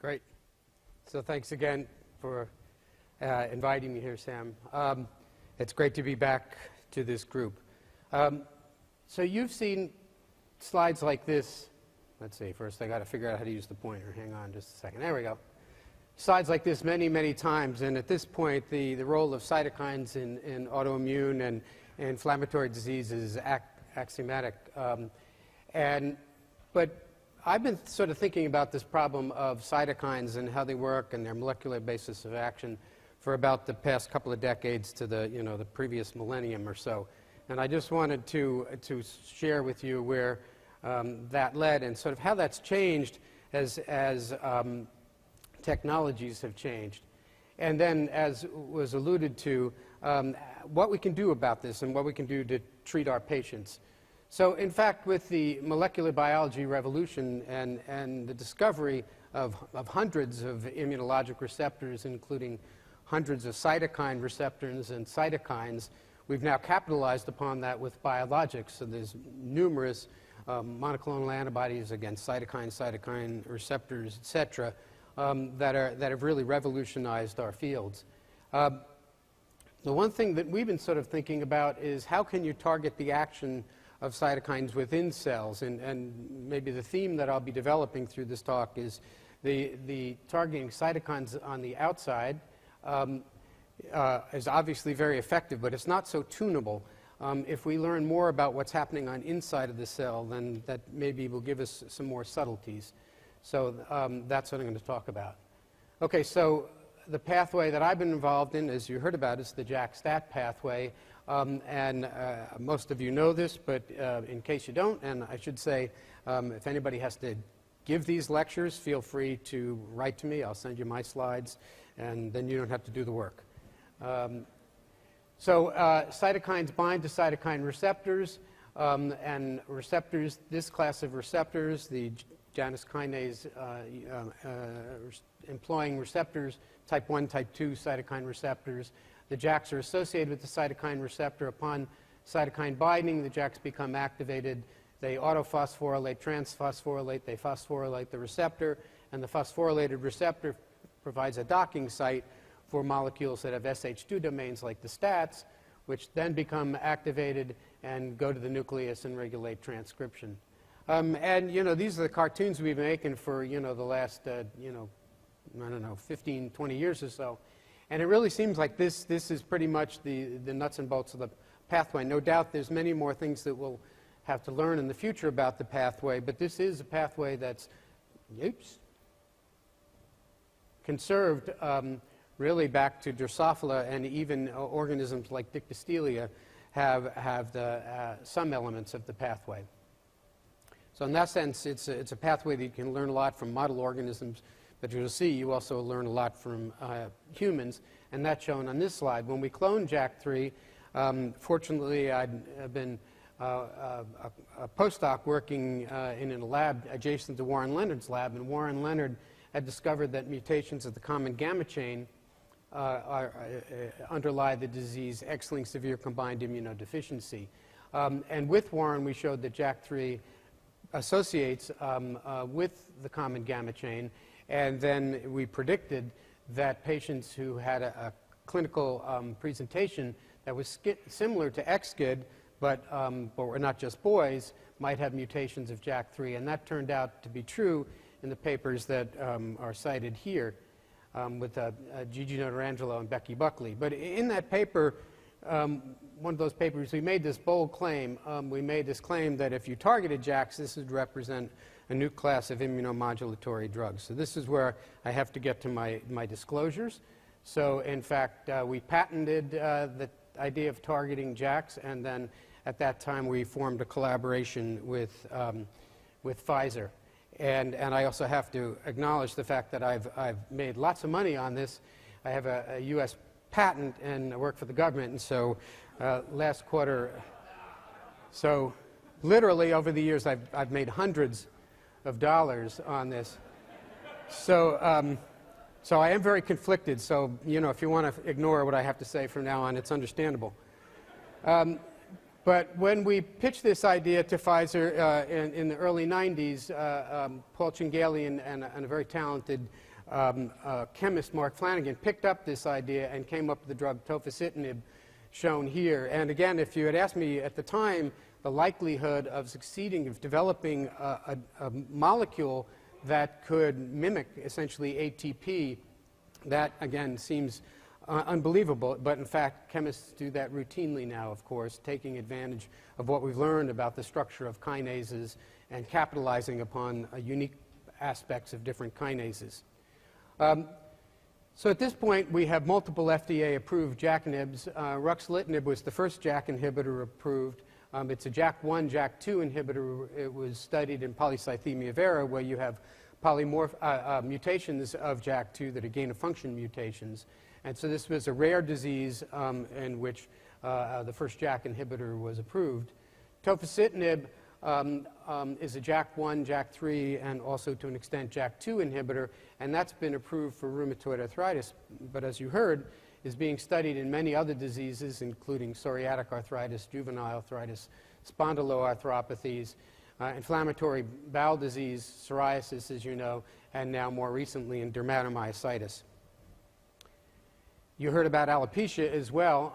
Great. So thanks again for inviting me here, Sam. It's great to be back to this group. So you've seen slides like this. Let's see, first I got to figure out how to use the pointer. Hang on just a second. There we go. Slides like this many, many times, and at this point the role of cytokines in autoimmune and inflammatory disease is axiomatic. But I've been sort of thinking about this problem of cytokines and how they work and their molecular basis of action for about the past couple of decades to the previous millennium or so. And I just wanted to share with you where that led and sort of how that's changed as technologies have changed. And then, as was alluded to, what we can do about this and what we can do to treat our patients. So, in fact, with the molecular biology revolution and the discovery of hundreds of immunologic receptors, including hundreds of cytokine receptors and cytokines, we've now capitalized upon that with biologics. So there's numerous monoclonal antibodies against cytokine receptors, et cetera, that have really revolutionized our fields. The one thing that we've been sort of thinking about is how can you target the action of cytokines within cells, and maybe the theme that I'll be developing through this talk is the targeting cytokines on the outside is obviously very effective, but it's not so tunable. If we learn more about what's happening on inside of the cell, then that maybe will give us some more subtleties. So that's what I'm going to talk about. Okay, so the pathway that I've been involved in, as you heard about, is the jakstat pathway. And most of you know this, but in case you don't, and I should say, if anybody has to give these lectures, feel free to write to me. I'll send you my slides, and then you don't have to do the work. Cytokines bind to cytokine receptors, and receptors, this class of receptors, the Janus kinase employing receptors, type 1, type 2 cytokine receptors. The JAKs are associated with the cytokine receptor. Upon cytokine binding, the JAKs become activated. They autophosphorylate, transphosphorylate, they phosphorylate the receptor, and the phosphorylated receptor provides a docking site for molecules that have SH2 domains like the STATs, which then become activated and go to the nucleus and regulate transcription. These are the cartoons we've been making for, the last, I don't know, 15, 20 years or so. And it really seems like this is pretty much the nuts and bolts of the pathway. No doubt there's many more things that we'll have to learn in the future about the pathway, but this is a pathway that's, conserved really back to Drosophila, and even organisms like Dictystelia have some elements of the pathway. So in that sense, it's a pathway that you can learn a lot from model organisms, but you'll see you also learn a lot from humans, and that's shown on this slide. When we cloned JAK3, fortunately I'd been a postdoc working in a lab adjacent to Warren Leonard's lab, and Warren Leonard had discovered that mutations of the common gamma chain underlie the disease X-linked severe combined immunodeficiency. And with Warren, we showed that JAK3 associates with the common gamma chain, and then we predicted that patients who had a clinical presentation that was similar to XGID, but were not just boys, might have mutations of JAK3, and that turned out to be true in the papers that are cited here with Gigi Notarangelo and Becky Buckley. But in that paper, one of those papers, we made this bold claim. We made this claim that if you targeted JAKs, this would represent a new class of immunomodulatory drugs. So this is where I have to get to my disclosures. So in fact, we patented the idea of targeting JAKs, and then at that time we formed a collaboration with Pfizer. And I also have to acknowledge the fact that I've made lots of money on this. I have a U.S. patent, and I work for the government, and so last quarter, so literally over the years I've made hundreds of dollars on this. So so I am very conflicted, so if you want to ignore what I have to say from now on, it's understandable. But when we pitched this idea to Pfizer in the early 90s, Paul Chingalian and a very talented chemist Mark Flanagan picked up this idea and came up with the drug Tofacitinib, shown here. And again, if you had asked me at the time the likelihood of succeeding, of developing a molecule that could mimic essentially ATP, that again seems unbelievable. But in fact, chemists do that routinely now, of course, taking advantage of what we've learned about the structure of kinases and capitalizing upon unique aspects of different kinases. So at this point, we have multiple FDA-approved JAK inhibitors. Ruxolitinib was the first JAK inhibitor approved. It's a JAK1, JAK2 inhibitor. It was studied in polycythemia vera, where you have mutations of JAK2 that are gain-of-function mutations. And so this was a rare disease in which the first JAK inhibitor was approved. Tofacitinib is a JAK1, JAK3, and also to an extent JAK2 inhibitor, and that's been approved for rheumatoid arthritis, but as you heard, is being studied in many other diseases, including psoriatic arthritis, juvenile arthritis, spondyloarthropathies, inflammatory bowel disease, psoriasis, as you know, and now more recently in dermatomyositis. You heard about alopecia as well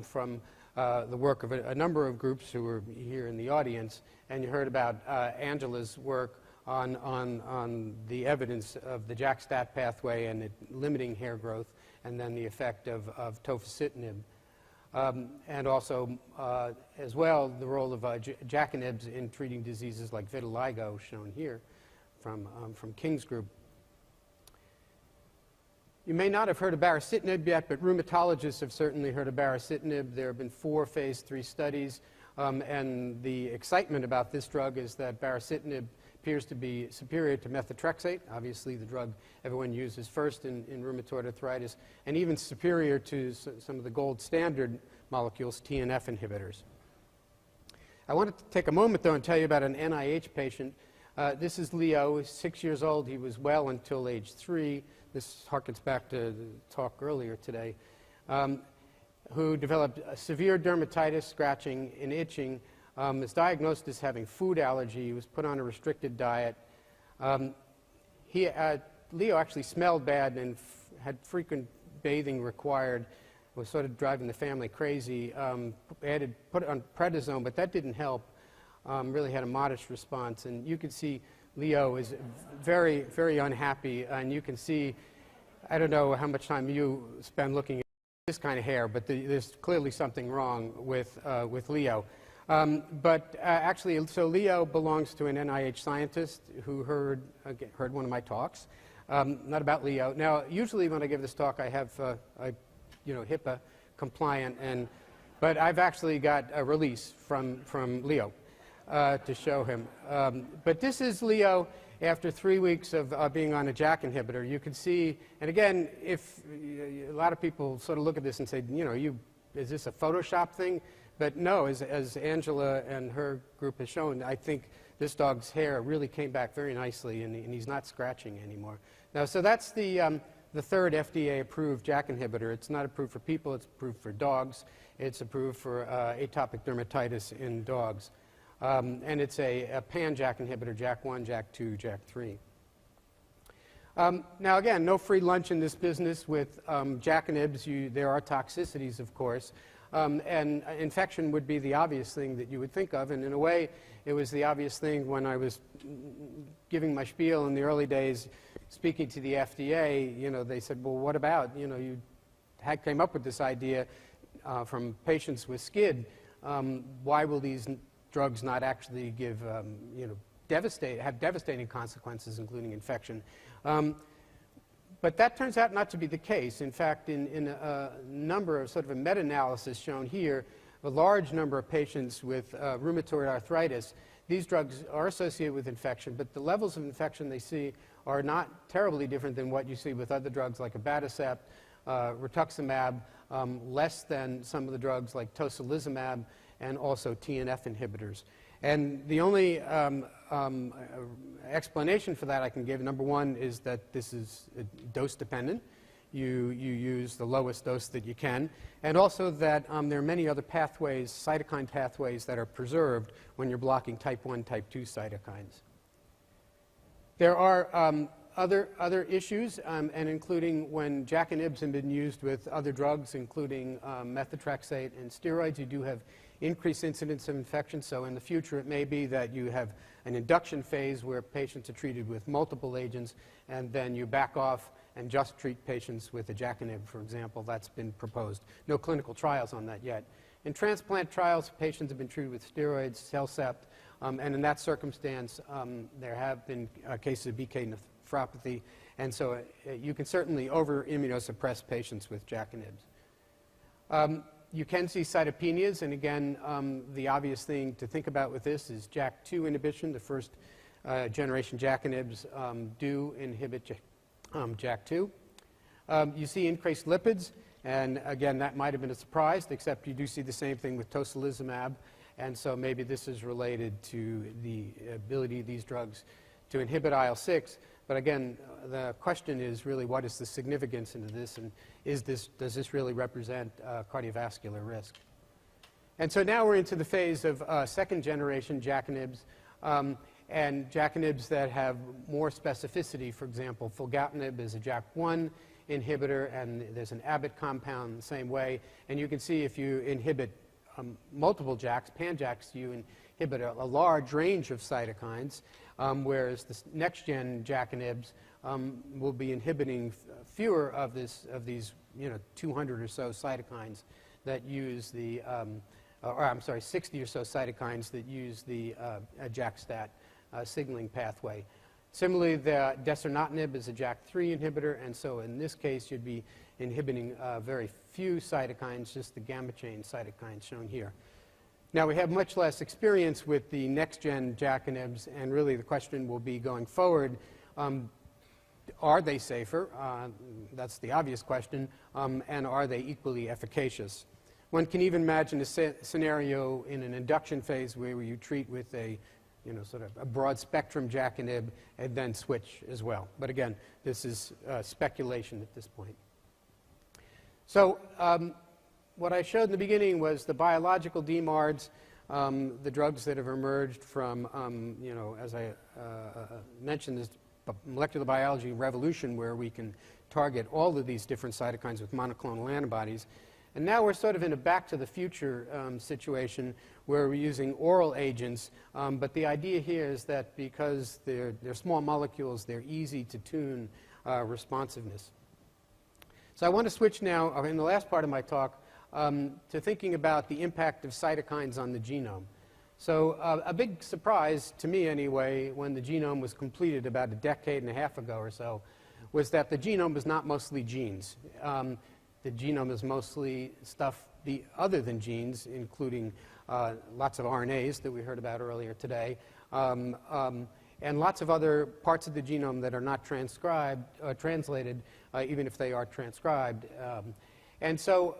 from the work of a number of groups who were here in the audience, and you heard about Angela's work on the evidence of the jakstat pathway and it limiting hair growth, and then the effect of Tofacitinib. And also, as well, the role of JAK inhibitors in treating diseases like vitiligo, shown here from King's group. You may not have heard of Barisanvir yet, but rheumatologists have certainly heard of Barisanvir. There have been 4 phase 3 studies, and the excitement about this drug is that Barisanvir appears to be superior to methotrexate, obviously the drug everyone uses first in rheumatoid arthritis, and even superior to some of the gold standard molecules, TNF inhibitors. I wanted to take a moment, though, and tell you about an NIH patient. This is Leo. He's 6 years old. He was well until age 3. This harkens back to the talk earlier today, who developed a severe dermatitis, scratching, and itching. Was diagnosed as having food allergy. He was put on a restricted diet. Leo actually smelled bad and had frequent bathing required. Was sort of driving the family crazy. Put on prednisone, but that didn't help. Really had a modest response, and you can see Leo is very, very unhappy, and you can see, I don't know how much time you spend looking at this kind of hair, but there's clearly something wrong with Leo. Actually, so Leo belongs to an NIH scientist who heard one of my talks, not about Leo. Now, usually when I give this talk, I have, HIPAA compliant, but I've actually got a release from Leo to show him. But this is Leo after 3 weeks of being on a JAK inhibitor. You can see, and again, if a lot of people sort of look at this and say, is this a Photoshop thing? But no, as Angela and her group has shown, I think this dog's hair really came back very nicely, and he's not scratching anymore. Now, so that's the third FDA-approved JAK inhibitor. It's not approved for people. It's approved for dogs. It's approved for atopic dermatitis in dogs. And it's a Panjak inhibitor, JAK1, JAK2, JAK3. Now, again, no free lunch in this business with JAK inhibitors. There are toxicities, of course. And infection would be the obvious thing that you would think of. And in a way, it was the obvious thing when I was giving my spiel in the early days, speaking to the FDA. They said, well, what about, you came up with this idea from patients with SCID. Why will these drugs not actually give, have devastating consequences, including infection? But that turns out not to be the case. In fact, in a number of sort of a meta-analysis shown here, a large number of patients with rheumatoid arthritis, these drugs are associated with infection, but the levels of infection they see are not terribly different than what you see with other drugs like abatacept, rituximab, less than some of the drugs like tocilizumab and also TNF inhibitors. And the only explanation for that I can give, number one, is that this is dose dependent. You use the lowest dose that you can. And also that there are many other pathways, cytokine pathways, that are preserved when you're blocking type 1, type 2 cytokines. There are Other issues, and including when JAK inhibitors have been used with other drugs, including methotrexate and steroids, you do have increased incidence of infection. So in the future, it may be that you have an induction phase where patients are treated with multiple agents, and then you back off and just treat patients with a JAK inhibitor, for example. That's been proposed. No clinical trials on that yet. In transplant trials, patients have been treated with steroids, Cellcept, and in that circumstance, there have been cases of BK nephropathy, and so you can certainly over-immunosuppress patients with JAK inhibitors. You can see cytopenias, and again, the obvious thing to think about with this is JAK2 inhibition. The first generation JAK inhibitors do inhibit JAK2. You see increased lipids, and again, that might have been a surprise, except you do see the same thing with tocilizumab, and so maybe this is related to the ability of these drugs to inhibit IL-6. But again, the question is really, what is the significance into this, and does this really represent cardiovascular risk? And so now we're into the phase of second generation JAK inhibitors, and JAK inhibitors that have more specificity. For example, filgotinib is a JAK1 inhibitor, and there's an Abbott compound the same way. And you can see if you inhibit multiple JAKs, Panjaks, you inhibit a large range of cytokines, whereas the next-gen JAK inhibitors will be inhibiting fewer of these 200 or so cytokines that use the, 60 or so cytokines that use the jakstat signaling pathway. Similarly, the desarnotinib is a JAK3 inhibitor, and so in this case, you'd be inhibiting very few cytokines, just the gamma chain cytokines shown here. Now, we have much less experience with the next-gen JAK inhibitors, and really the question will be going forward, are they safer? That's the obvious question, and are they equally efficacious? One can even imagine a scenario in an induction phase where you treat with a sort of a broad spectrum JAK inhibitor and then switch as well. But again, this is speculation at this point. So what I showed in the beginning was the biological DMARDs, the drugs that have emerged from, as I mentioned, this molecular biology revolution where we can target all of these different cytokines with monoclonal antibodies. And now we're sort of in a back to the future situation where we're using oral agents, but the idea here is that because they're small molecules, they're easy to tune responsiveness. So I want to switch now, in the last part of my talk, to thinking about the impact of cytokines on the genome. So a big surprise, to me anyway, when the genome was completed about a decade and a half ago or so, was that the genome was not mostly genes. The genome is mostly stuff other than genes, including lots of RNAs that we heard about earlier today, and lots of other parts of the genome that are not translated, even if they are transcribed. And so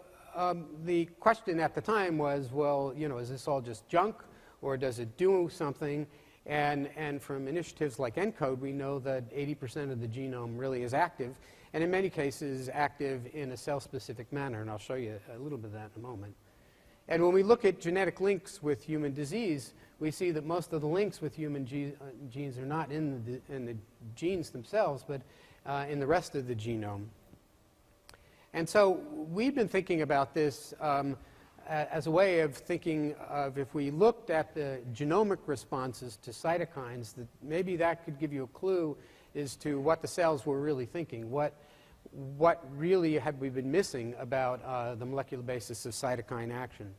the question at the time was, well, is this all just junk, or does it do something? And from initiatives like ENCODE, we know that 80% of the genome really is active, and in many cases active in a cell-specific manner, and I'll show you a little bit of that in a moment. And when we look at genetic links with human disease, we see that most of the links with human genes are not in the genes themselves, but in the rest of the genome. And so we've been thinking about this as a way of thinking of, if we looked at the genomic responses to cytokines, that maybe that could give you a clue as to what the cells were really thinking, what really had we been missing about the molecular basis of cytokine action.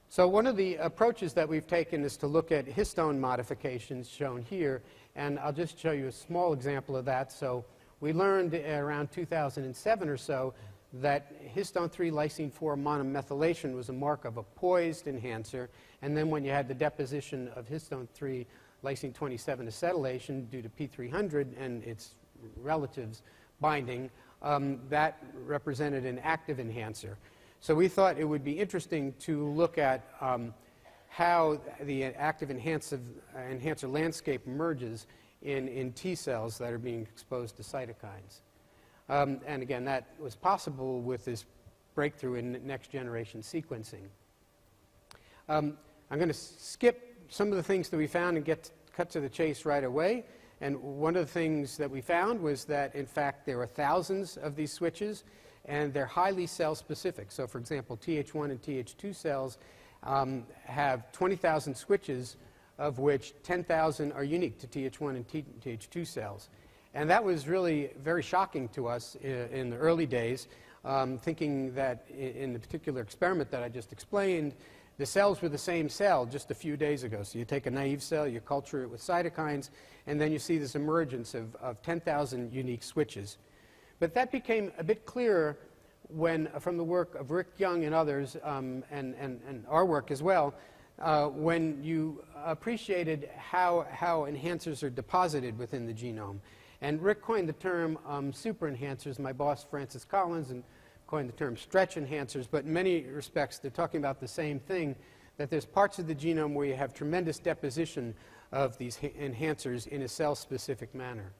So one of the approaches that we've taken is to look at histone modifications shown here, and I'll just show you a small example of that. So we learned around 2007 or so that histone 3 lysine 4 monomethylation was a mark of a poised enhancer, and then when you had the deposition of histone 3 lysine 27 acetylation due to P300 and its relatives binding, that represented an active enhancer. So we thought it would be interesting to look at how the active enhancer landscape emerges in T cells that are being exposed to cytokines. And again, that was possible with this breakthrough in next-generation sequencing. I'm going to skip some of the things that we found and cut to the chase right away. And one of the things that we found was that, in fact, there are thousands of these switches, and they're highly cell-specific. So, for example, Th1 and Th2 cells have 20,000 switches, of which 10,000 are unique to Th1 and Th2 cells. And that was really very shocking to us in the early days, thinking that in the particular experiment that I just explained, the cells were the same cell just a few days ago. So you take a naive cell, you culture it with cytokines, and then you see this emergence of 10,000 unique switches. But that became a bit clearer when, from the work of Rick Young and others, and our work as well, when you appreciated how enhancers are deposited within the genome. And Rick coined the term super enhancers. My boss, Francis Collins, and coined the term stretch enhancers. But in many respects, they're talking about the same thing, that there's parts of the genome where you have tremendous deposition of these enhancers in a cell-specific manner.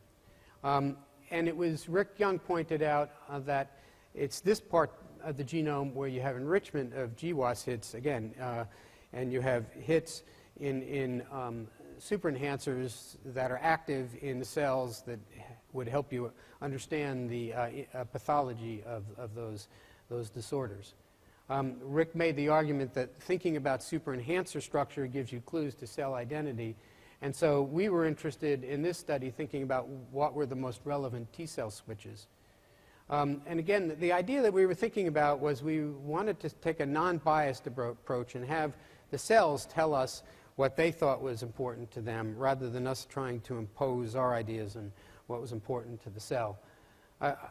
And it was Rick Young pointed out that it's this part of the genome where you have enrichment of GWAS hits, again, and you have hits in super enhancers that are active in the cells that would help you understand the pathology of those disorders. Rick made the argument that thinking about super enhancer structure gives you clues to cell identity. And so we were interested in this study thinking about what were the most relevant T-cell switches. And again, the idea that we were thinking about was we wanted to take a non-biased approach and have the cells tell us what they thought was important to them, rather than us trying to impose our ideas on what was important to the cell.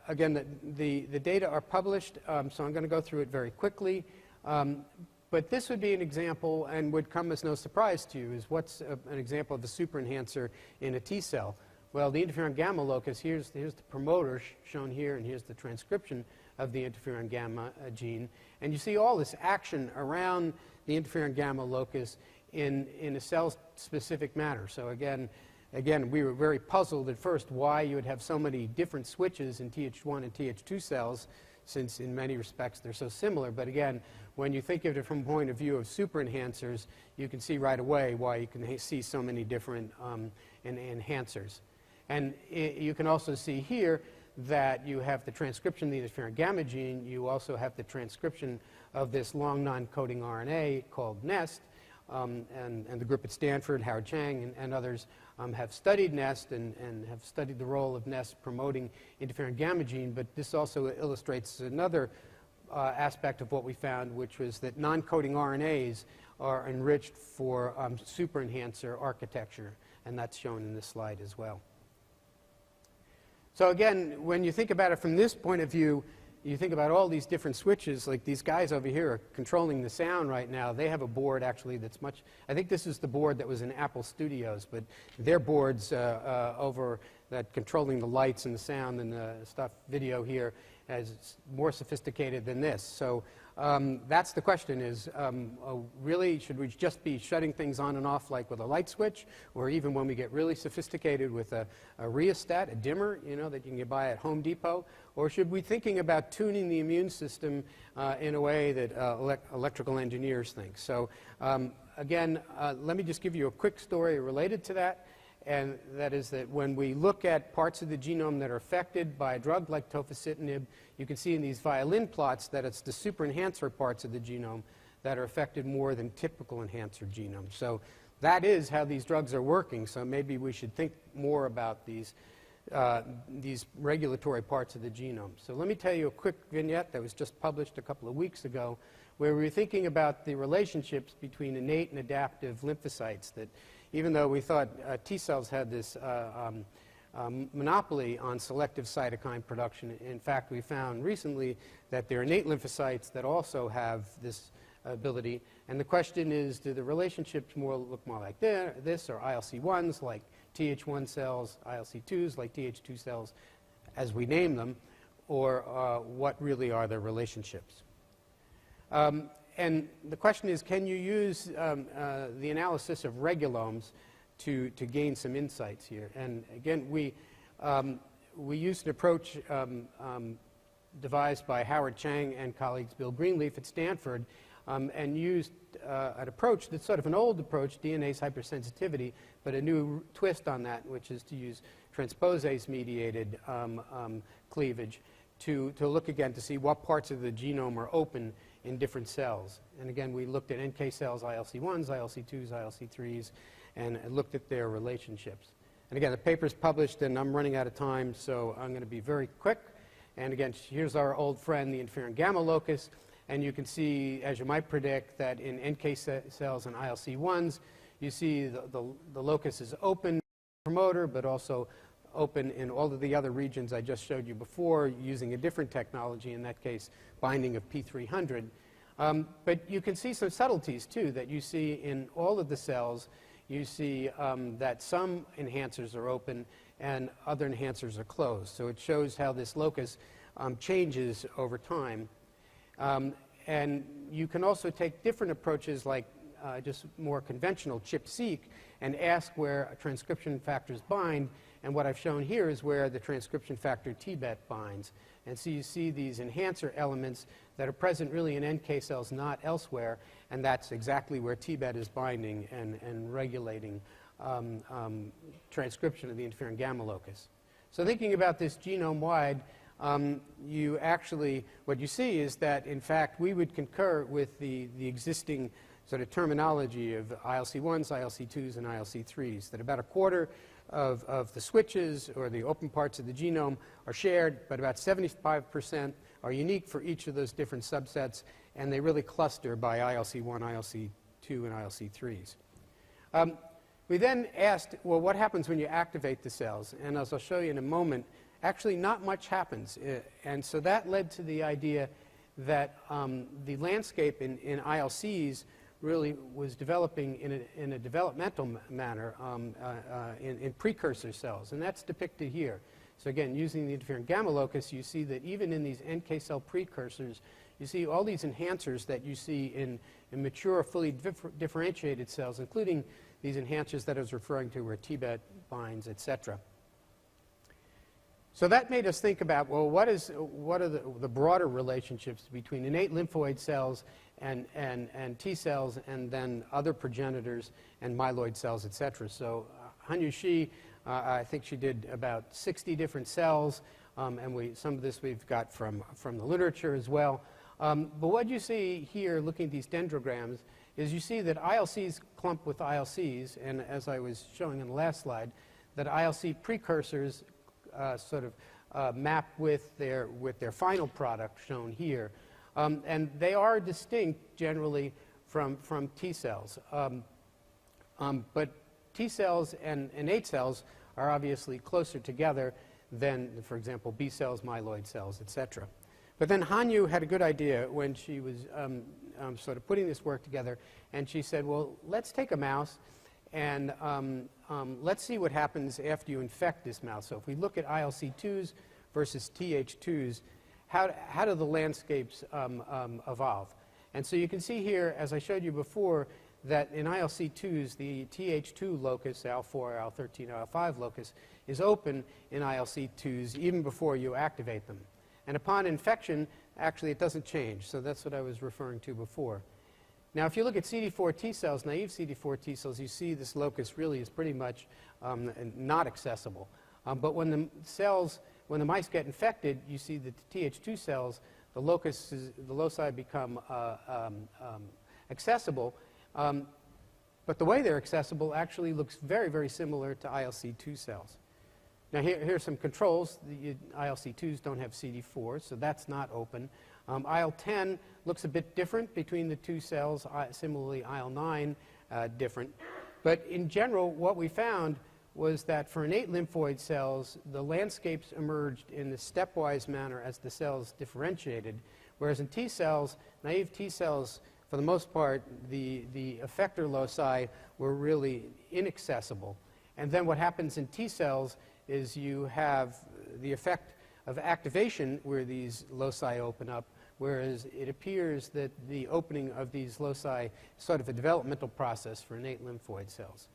Again, the data are published, so I'm going to go through it very quickly. But this would be an example, and would come as no surprise to you, is what's an example of a super enhancer in a T cell. Well, the interferon gamma locus, here's the promoter shown here, and here's the transcription of the interferon gamma gene. And you see all this action around the interferon gamma locus in a cell-specific manner. So again, we were very puzzled at first why you would have so many different switches in Th1 and Th2 cells, since in many respects they're so similar. But again, when you think of it from the point of view of super enhancers, you can see right away why you can see so many different enhancers. And you can also see here that you have the transcription of the interferon gamma gene. You also have the transcription of this long non-coding RNA called NEST. And the group at Stanford, Howard Chang and others, have studied NEST and have studied the role of NEST promoting interferon gamma gene. But this also illustrates another aspect of what we found, which was that non-coding RNAs are enriched for super enhancer architecture. And that's shown in this slide as well. So again, when you think about it from this point of view, you think about all these different switches, like these guys over here are controlling the sound right now. They have a board actually that's much, I think this is the board that was in Apple Studios, but their boards over that controlling the lights and the sound and the stuff, video here, is more sophisticated than this. So that's the question is, really, should we just be shutting things on and off like with a light switch, or even when we get really sophisticated with a rheostat, a dimmer, you know, that you can buy at Home Depot? Or should we be thinking about tuning the immune system in a way that electrical engineers think? So again, let me just give you a quick story related to that. And that is that when we look at parts of the genome that are affected by a drug like Tofacitinib, you can see in these violin plots that it's the super enhancer parts of the genome that are affected more than typical enhancer genomes. So that is how these drugs are working. So maybe we should think more about these regulatory parts of the genome. So let me tell you a quick vignette that was just published a couple of weeks ago, where we were thinking about the relationships between innate and adaptive lymphocytes, that even though we thought T cells had this monopoly on selective cytokine production, in fact, we found recently that there are innate lymphocytes that also have this ability. And the question is, do the relationships look more like this, or ILC1s like Th1 cells, ILC2s like Th2 cells, as we name them, or what really are their relationships? And the question is, can you use the analysis of regulomes to gain some insights here? And again, we used an approach devised by Howard Chang and colleagues Bill Greenleaf at Stanford and used an approach that's sort of an old approach, DNase hypersensitivity, but a new twist on that, which is to use transposase-mediated cleavage to look again to see what parts of the genome are open in different cells. And again, we looked at NK cells, ILC1s, ILC2s, ILC3s, and looked at their relationships. And again, the paper's published, and I'm running out of time, so I'm going to be very quick. And again, here's our old friend, the interferon gamma locus. And you can see, as you might predict, that in NK cells and ILC1s, you see the locus is open promoter, but also open in all of the other regions I just showed you before, using a different technology, in that case, binding of P300. But you can see some subtleties, too, that you see in all of the cells. You see that some enhancers are open and other enhancers are closed. So it shows how this locus changes over time. And you can also take different approaches, like just more conventional ChIP-seq, and ask where transcription factors bind. And what I've shown here is where the transcription factor TBET binds. And so you see these enhancer elements that are present really in NK cells, not elsewhere. And that's exactly where TBET is binding and regulating transcription of the interferon gamma locus. So thinking about this genome-wide, you actually, what you see is that, in fact, we would concur with the existing sort of terminology of ILC1s, ILC2s, and ILC3s, that about a quarter of the switches or the open parts of the genome are shared, but about 75% are unique for each of those different subsets, and they really cluster by ILC1, ILC2, and ILC3s. We then asked, well, what happens when you activate the cells? And as I'll show you in a moment, actually not much happens. And so that led to the idea that the landscape in ILCs really was developing in a developmental manner in precursor cells. And that's depicted here. So again, using the interferon gamma locus, you see that even in these NK cell precursors, you see all these enhancers that you see in mature, fully differentiated cells, including these enhancers that I was referring to where TBET binds, et cetera. So that made us think about, well, what are the broader relationships between innate lymphoid cells and T cells, and then other progenitors and myeloid cells, et cetera. So Hanyu Shi, I think she did about 60 different cells, and some of this we've got from the literature as well. But what you see here, looking at these dendrograms, is you see that ILCs clump with ILCs, and as I was showing in the last slide, that ILC precursors sort of map with their final product shown here. And they are distinct generally from T cells. But T cells and innate cells are obviously closer together than, for example, B cells, myeloid cells, et cetera. But then Hanyu had a good idea when she was sort of putting this work together, and she said, well, let's take a mouse and let's see what happens after you infect this mouse. So if we look at ILC2s versus TH2s, how do the landscapes evolve? And so you can see here, as I showed you before, that in ILC2s, the TH2 locus, IL4, IL13, IL5 locus, is open in ILC2s even before you activate them. And upon infection, actually, it doesn't change. So that's what I was referring to before. Now, if you look at CD4 T cells, naive CD4 T cells, you see this locus really is pretty much not accessible. But when the mice get infected, you see that the TH2 cells, the loci become accessible. But the way they're accessible actually looks very, very similar to ILC2 cells. Now, here's some controls. The ILC2s don't have CD4, so that's not open. IL-10 looks a bit different between the two cells. Similarly, IL-9 different. But in general, what we found was that for innate lymphoid cells, the landscapes emerged in a stepwise manner as the cells differentiated, whereas in T cells, naive T cells, for the most part, the effector loci were really inaccessible. And then what happens in T cells is you have the effect of activation where these loci open up, whereas it appears that the opening of these loci is sort of a developmental process for innate lymphoid cells.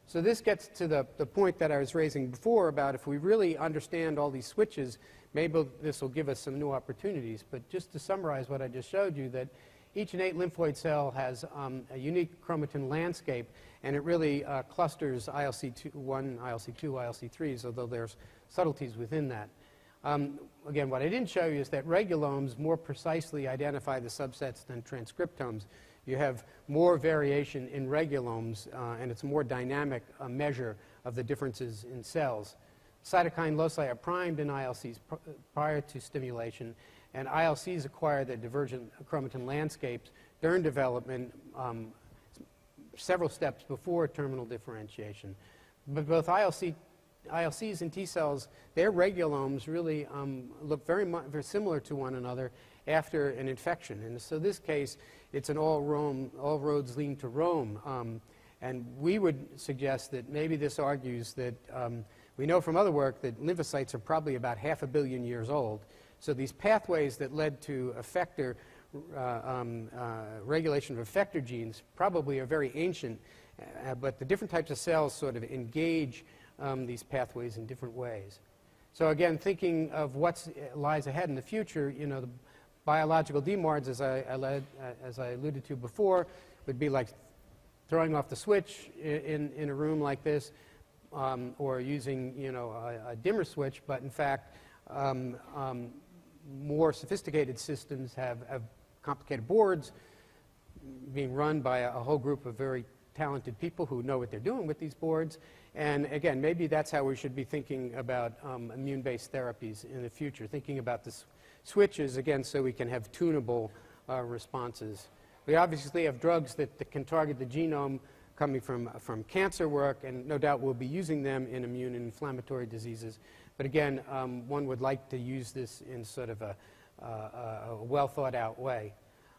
So this gets to the point that I was raising before about if we really understand all these switches, maybe this will give us some new opportunities. But just to summarize what I just showed you, that each innate lymphoid cell has a unique chromatin landscape, and it really clusters ILC1, ILC2, ILC3s, although there's subtleties within that. Again, what I didn't show you is that regulomes more precisely identify the subsets than transcriptomes. You have more variation in regulomes, and it's a more dynamic measure of the differences in cells. Cytokine loci are primed in ILCs prior to stimulation, and ILCs acquire the divergent chromatin landscapes during development several steps before terminal differentiation. But both ILCs and T cells, their regulomes really look very similar to one another after an infection. And so in this case, it's an all roads lead to Rome. And we would suggest that maybe this argues that we know from other work that lymphocytes are probably about 500 million years old. So these pathways that led to effector regulation of effector genes probably are very ancient, but the different types of cells sort of engage these pathways in different ways. So again, thinking of what lies ahead in the future, you know, the biological DMARDs, as I alluded to before, would be like throwing off the switch in a room like this, or using, you know, a dimmer switch, but in fact, more sophisticated systems have complicated boards being run by a whole group of very talented people who know what they're doing with these boards. And again, maybe that's how we should be thinking about immune-based therapies in the future, thinking about the switches, again, so we can have tunable responses. We obviously have drugs that can target the genome coming from cancer work, and no doubt we'll be using them in immune and inflammatory diseases. But again, one would like to use this in sort of a well-thought-out way.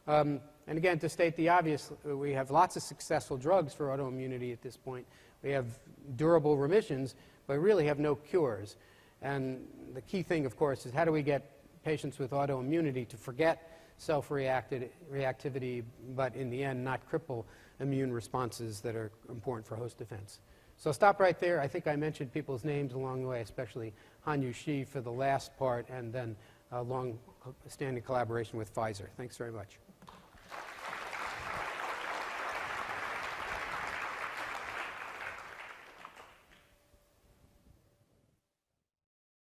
And again, to state the obvious, we have lots of successful drugs for autoimmunity at this point. We have durable remissions, but we really have no cures. And the key thing, of course, is how do we get patients with autoimmunity to forget self-reactivity, but in the end not cripple immune responses that are important for host defense. So I'll stop right there. I think I mentioned people's names along the way, especially Hanyu Shi for the last part, and then a long-standing collaboration with Pfizer. Thanks very much.